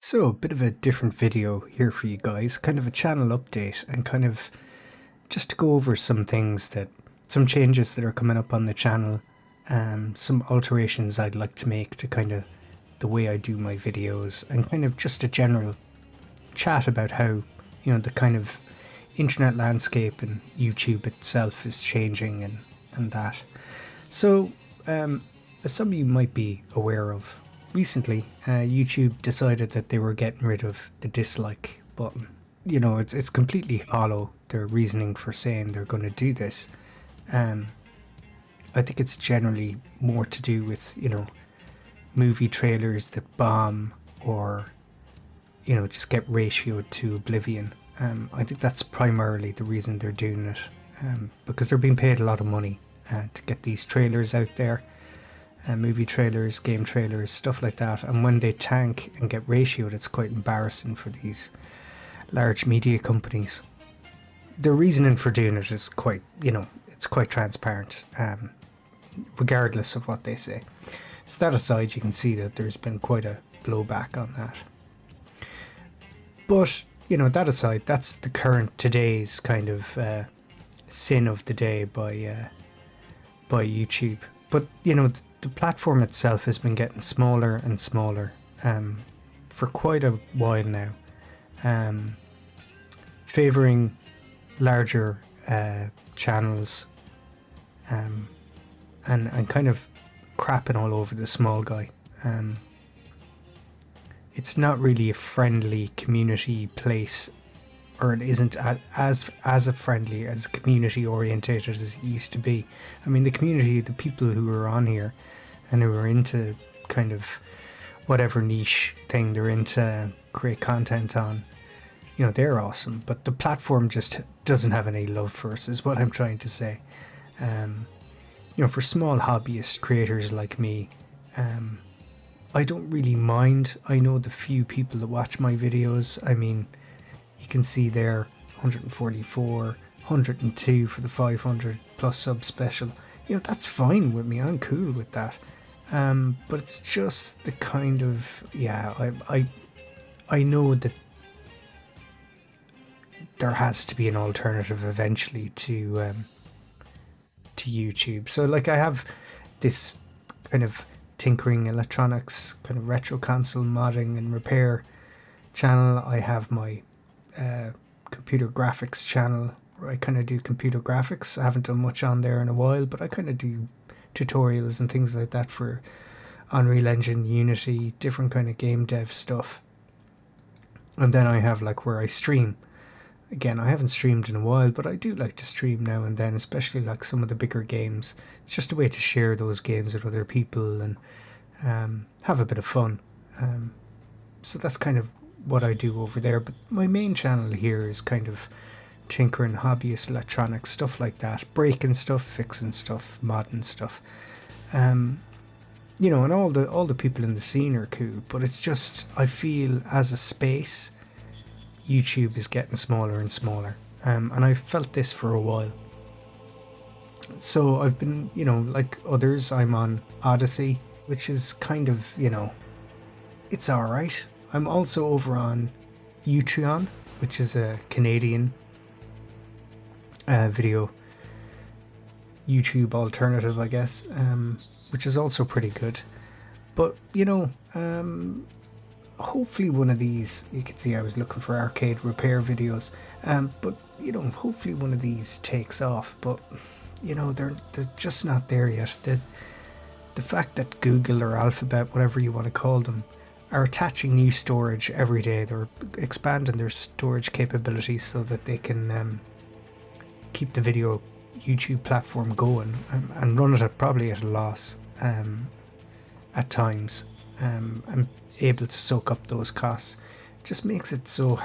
So, a bit of a different video here for you guys, kind of a channel update and kind of just to go over some changes that are coming up on the channel, some alterations I'd like to make to kind of the way I do my videos and kind of just a general chat about how, the kind of internet landscape and YouTube itself is changing and that. So, as some of you might be aware of, recently YouTube decided that they were getting rid of the dislike button. It's completely hollow, their reasoning for saying they're going to do this. I think it's generally more to do with, movie trailers that bomb or, just get ratioed to oblivion. I think that's primarily the reason they're doing it, because they're being paid a lot of money to get these trailers out there. Movie trailers, game trailers, stuff like that. And when they tank and get ratioed, it's quite embarrassing for these large media companies. The reasoning for doing it is quite, it's quite transparent, regardless of what they say. So that aside, you can see that there's been quite a blowback on that. But, that aside, that's the current today's kind of sin of the day by YouTube. But, the platform itself has been getting smaller and smaller for quite a while now, favouring larger channels and kind of crapping all over the small guy. It's not really a friendly community place, or it isn't as a friendly, as community orientated as it used to be. I mean, the community, the people who are on here and who are into kind of whatever niche thing they're into, create content on, they're awesome. But the platform just doesn't have any love for us, is what I'm trying to say. For small hobbyist creators like me, I don't really mind. I know the few people that watch my videos. I mean, you can see there 144, 102 for the 500 plus sub special. That's fine with me. I'm cool with that. But it's just the kind of, I know that there has to be an alternative eventually to YouTube. So like I have this kind of tinkering electronics, kind of retro console modding and repair channel. I have my computer graphics channel where I kind of do computer graphics. I haven't done much on there in a while, but I kind of do tutorials and things like that for Unreal Engine, Unity, different kind of game dev stuff. And then I have like where I stream. Again, I haven't streamed in a while, but I do like to stream now and then, especially like some of the bigger games. It's just a way to share those games with other people and have a bit of fun. So that's kind of what I do over there. But my main channel here is kind of tinkering, hobbyist electronics, stuff like that, breaking stuff, fixing stuff, modding stuff. And all the people in the scene are cool, but it's just, I feel as a space, YouTube is getting smaller and smaller, and I've felt this for a while. So I've been, like others, I'm on Odysee, which is kind of, it's alright. I'm also over on UTREON, which is a Canadian video YouTube alternative, I guess, which is also pretty good. But, hopefully one of these, you can see I was looking for arcade repair videos, but, hopefully one of these takes off. But, they're just not there yet. The fact that Google or Alphabet, whatever you want to call them, are attaching new storage every day. They're expanding their storage capabilities so that they can keep the video YouTube platform going and run it probably at a loss at times, and able to soak up those costs. Just makes it so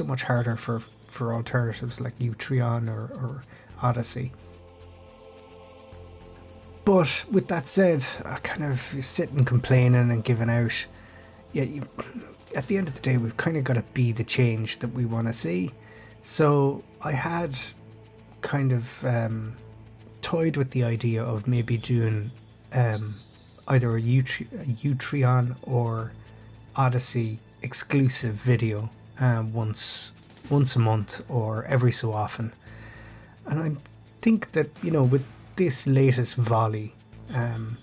much harder for alternatives like UTREON or Odysee. But with that said, I kind of sitting complaining and giving out. At the end of the day, we've kind of got to be the change that we want to see. So I had kind of toyed with the idea of maybe doing either a UTREON or Odysee exclusive video once a month or every so often. And I think that, with this latest volley, I'm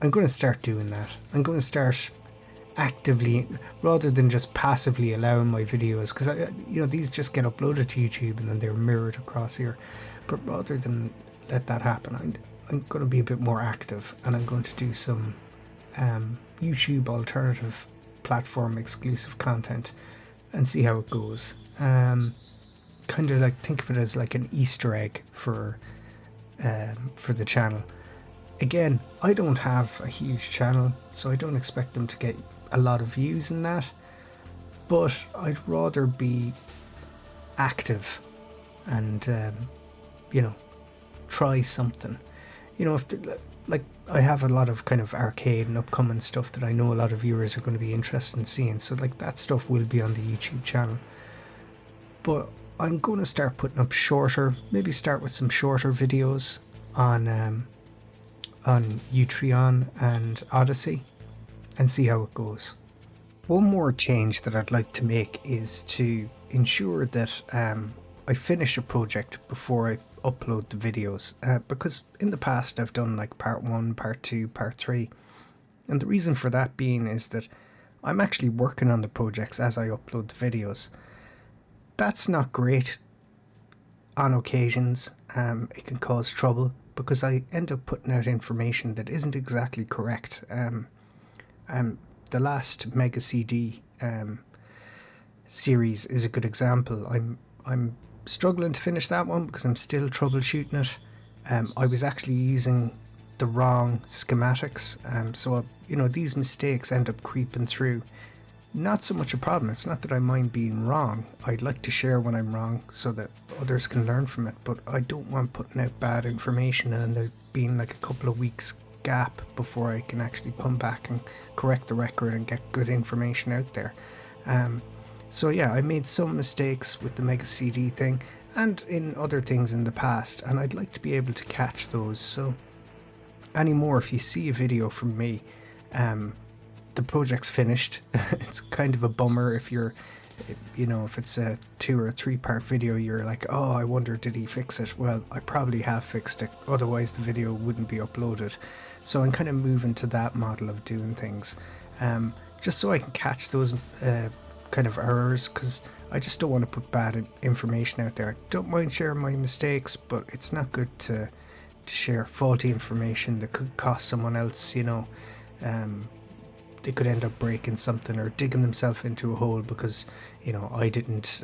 going to start doing that. I'm going to start actively, rather than just passively allowing my videos, because these just get uploaded to YouTube and then they're mirrored across here. But rather than let that happen, I'm going to be a bit more active, and I'm going to do some YouTube alternative platform exclusive content and see how it goes. Kind of like, think of it as like an Easter egg for the channel. Again, I don't have a huge channel, so I don't expect them to get a lot of views in that, but I'd rather be active and try something. If like, I have a lot of kind of arcade and upcoming stuff that I know a lot of viewers are going to be interested in seeing, so like that stuff will be on the YouTube channel. But I'm going to start putting up maybe start with some shorter videos on UTREON and Odysee, and see how it goes. One more change that I'd like to make is to ensure that I finish a project before I upload the videos, because in the past I've done like part 1, part 2, part 3, and the reason for that being is that I'm actually working on the projects as I upload the videos. That's not great on occasions. It can cause trouble because I end up putting out information that isn't exactly correct. The last Mega CD series is a good example. I'm struggling to finish that one because I'm still troubleshooting it. I was actually using the wrong schematics, so these mistakes end up creeping through. Not so much a problem. It's not that I mind being wrong. I'd like to share when I'm wrong so that others can learn from it, but I don't want putting out bad information and there being like a couple of weeks gap before I can actually come back and correct the record and get good information out there. So yeah, I made some mistakes with the Mega CD thing and in other things in the past, and I'd like to be able to catch those. So anymore, if you see a video from me, the project's finished. It's kind of a bummer if if it's a 2 or 3 part video, you're like, oh, I wonder, did he fix it? Well, I probably have fixed it, otherwise the video wouldn't be uploaded. So I'm kind of moving to that model of doing things, just so I can catch those kind of errors, because I just don't want to put bad information out there. I don't mind sharing my mistakes, but it's not good to share faulty information that could cost someone else, they could end up breaking something or digging themselves into a hole because I didn't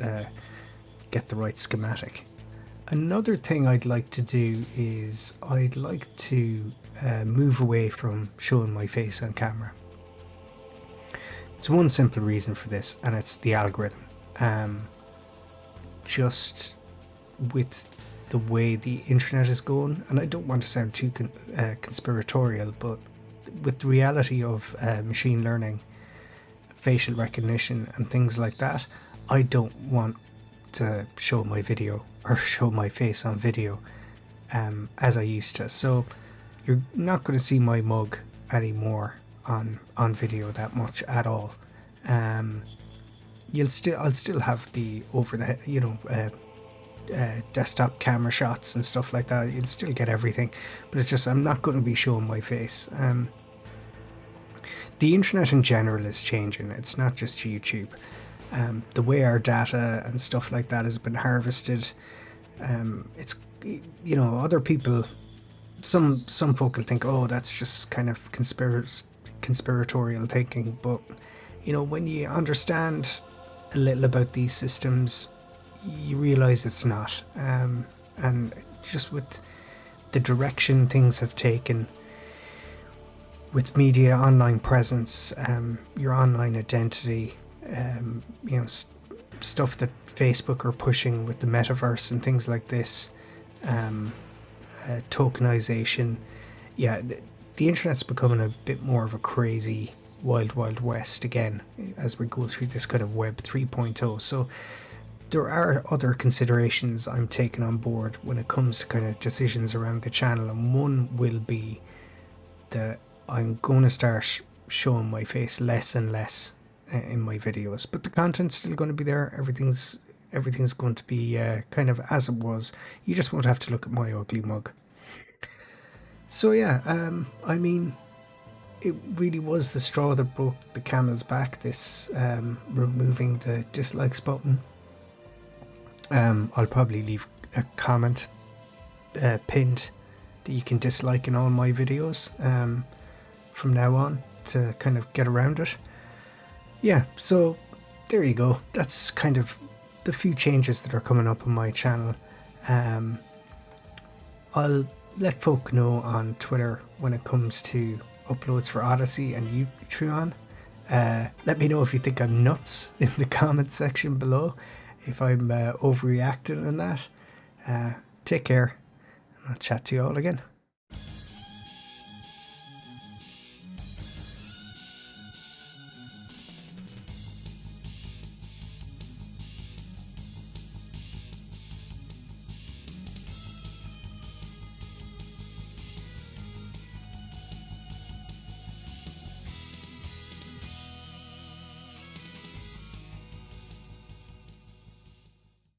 get the right schematic. Another thing I'd like to do is I'd like to move away from showing my face on camera. There's one simple reason for this, and it's the algorithm. Just with the way the internet is going, and I don't want to sound too conspiratorial, but with the reality of machine learning, facial recognition and things like that, I don't want to show my video or show my face on video as I used to. So you're not going to see my mug anymore on video that much at all. I'll still have the over the desktop camera shots and stuff like that. You'll still get everything, but it's just I'm not going to be showing my face. The internet in general is changing. It's not just YouTube. The way our data and stuff like that has been harvested, it's other people, some folk will think, oh, that's just kind of conspiratorial thinking, but when you understand a little about these systems, you realize it's not. And just with the direction things have taken with media, online presence, your online identity, stuff that Facebook are pushing with the metaverse and things like this, tokenization. Yeah, the internet's becoming a bit more of a crazy wild west again as we go through this kind of web 3.0. So there are other considerations I'm taking on board when it comes to kind of decisions around the channel, and one will be that I'm going to start showing my face less and less in my videos, but the content's still going to be there. Everything's going to be kind of as it was. You just won't have to look at my ugly mug. So yeah, I mean, it really was the straw that broke the camel's back, this removing the dislikes button. I'll probably leave a comment pinned that you can dislike in all my videos from now on to kind of get around it. Yeah, so there you go. That's kind of the few changes that are coming up on my channel. I'll let folk know on Twitter when it comes to uploads for Odysee and UTREON. Let me know if you think I'm nuts in the comment section below, if I'm overreacting in that. Take care, and I'll chat to you all again.